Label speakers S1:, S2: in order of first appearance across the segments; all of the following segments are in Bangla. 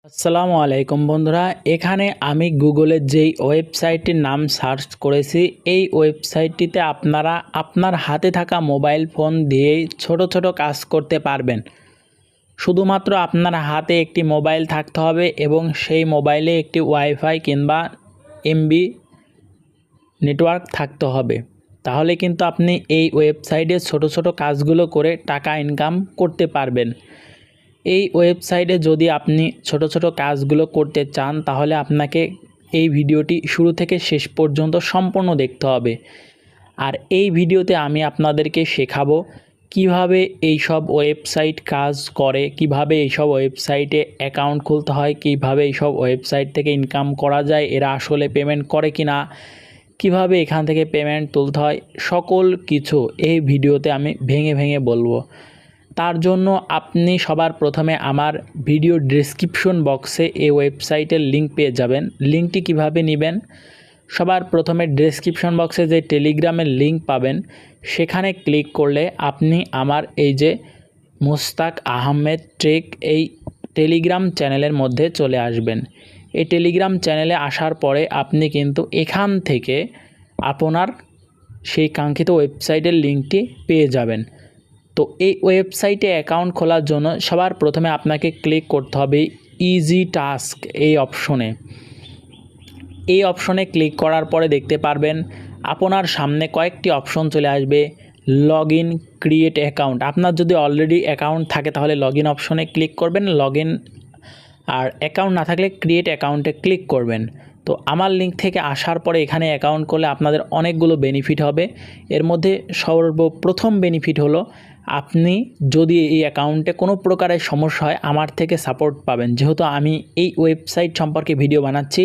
S1: আসসালামু আলাইকুম বন্ধুরা, এখানে আমি গুগলের যেই ওয়েবসাইটটির নাম সার্চ করেছি, এই ওয়েবসাইটটিতে আপনারা আপনার হাতে থাকা মোবাইল ফোন দিয়েই ছোট ছোট কাজ করতে পারবেন। শুধুমাত্র আপনার হাতে একটি মোবাইল থাকতে হবে এবং সেই মোবাইলে একটি ওয়াইফাই কিংবা এমবি নেটওয়ার্ক থাকতে হবে। তাহলে কিন্তু আপনি এই ওয়েবসাইটে ছোট ছোট কাজগুলো করে টাকা ইনকাম করতে পারবেন। এই ওয়েবসাইটে যদি আপনি ছোট ছোট কাজগুলো করতে চান, তাহলে আপনাকে এই ভিডিওটি শুরু থেকে শেষ পর্যন্ত সম্পূর্ণ দেখতে হবে। আর এই ভিডিওতে আমি আপনাদেরকে শেখাবো কিভাবে এই সব ওয়েবসাইট কাজ করে, কিভাবে এই সব ওয়েবসাইটে অ্যাকাউন্ট খুলতে হয়, কিভাবে এই সব ওয়েবসাইট থেকে ইনকাম করা যায়, এরা আসলে পেমেন্ট করে কি না, কীভাবে এখান থেকে পেমেন্ট তুলতে হয়, সকল কিছু এই ভিডিওতে আমি ভেঙে ভেঙে বলবো। তার জন্য আপনি সবার প্রথমে আমার ভিডিও ডেসক্রিপশন বক্সে এই ওয়েবসাইটের লিঙ্ক পেয়ে যাবেন। লিঙ্কটি কিভাবে নেবেন? সবার প্রথমে ডেসক্রিপশন বক্সে যে টেলিগ্রামের লিঙ্ক পাবেন, সেখানে ক্লিক করলে আপনি আমার এই যে মুস্তাক আহমেদ টেক এই টেলিগ্রাম চ্যানেলের মধ্যে চলে আসবেন। এই টেলিগ্রাম চ্যানেলে আসার পরে আপনি কিন্তু এখান থেকে আপনার সেই কাঙ্ক্ষিত ওয়েবসাইটের লিঙ্কটি পেয়ে যাবেন। তো এই ওয়েবসাইটে অ্যাকাউন্ট খোলার জন্য সবার প্রথমে আপনাকে ক্লিক করতে হবে ইজি টাস্ক এই অপশনে। এই অপশনে ক্লিক করার পরে দেখতে পারবেন আপনার সামনে কয়েকটি অপশন চলে আসবে। Log in, create account. আপনার যদি অলরেডি অ্যাকাউন্ট থাকে তাহলে লগ ইন অপশনে ক্লিক করবেন, লগ ইন। আর অ্যাকাউন্ট না থাকলে ক্রিয়েট অ্যাকাউন্টে ক্লিক করবেন। তো আমার লিঙ্ক থেকে আসার পরে এখানে অ্যাকাউন্ট করলে আপনাদের অনেকগুলো বেনিফিট হবে। এর মধ্যে সর্বপ্রথম বেনিফিট হলো, আপনি যদি এই অ্যাকাউন্টে কোনো প্রকারের সমস্যা হয় আমার থেকে সাপোর্ট পাবেন। যেহেতু আমি এই ওয়েবসাইট সম্পর্কে ভিডিও বানাচ্ছি,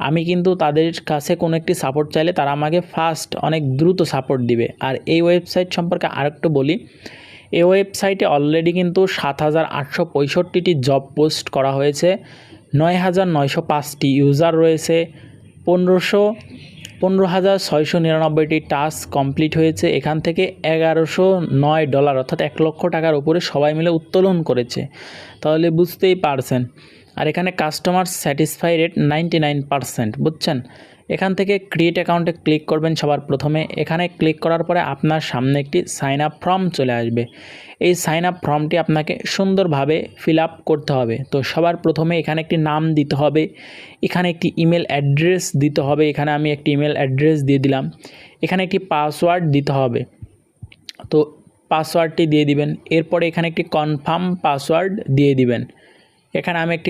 S1: আমি কিন্তু তাদের কাছে কোনো একটি সাপোর্ট চাইলে তারা আমাকে ফাস্ট অনেক দ্রুত সাপোর্ট দিবে। আর এই ওয়েবসাইট সম্পর্কে আরেকটু বলি, এই ওয়েবসাইটে অলরেডি কিন্তু ৭,৮৬৫টি জব পোস্ট করা হয়েছে, ৯,৯০৫টি ইউজার রয়েছে, ১৫,৬৯৯টি টাস্ক কমপ্লিট হয়েছে। এখান থেকে $১,১০৯ অর্থাৎ $১,০০,০০০ উপরে সবাই মিলে উত্তোলন করেছে, তাহলে বুঝতেই পারছেন। আর এখানে কাস্টমার স্যাটিসফাই রেট 99%, বুঝছেন। এখান থেকে ক্রিয়েট অ্যাকাউন্টে ক্লিক করবেন সবার প্রথমে। এখানে ক্লিক করার পরে আপনার সামনে একটি সাইন আপ ফর্ম চলে আসবে। এই সাইন আপ ফর্মটি আপনাকে সুন্দরভাবে ফিল আপ করতে হবে। তো সবার প্রথমে এখানে একটি নাম দিতে হবে, এখানে একটি ইমেল অ্যাড্রেস দিতে হবে। এখানে আমি একটি ইমেল অ্যাড্রেস দিয়ে দিলাম। এখানে একটি পাসওয়ার্ড দিতে হবে, তো পাসওয়ার্ডটি দিয়ে দিবেন। এরপরে এখানে একটি কনফার্ম পাসওয়ার্ড দিয়ে দিবেন। এখানে আমি একটি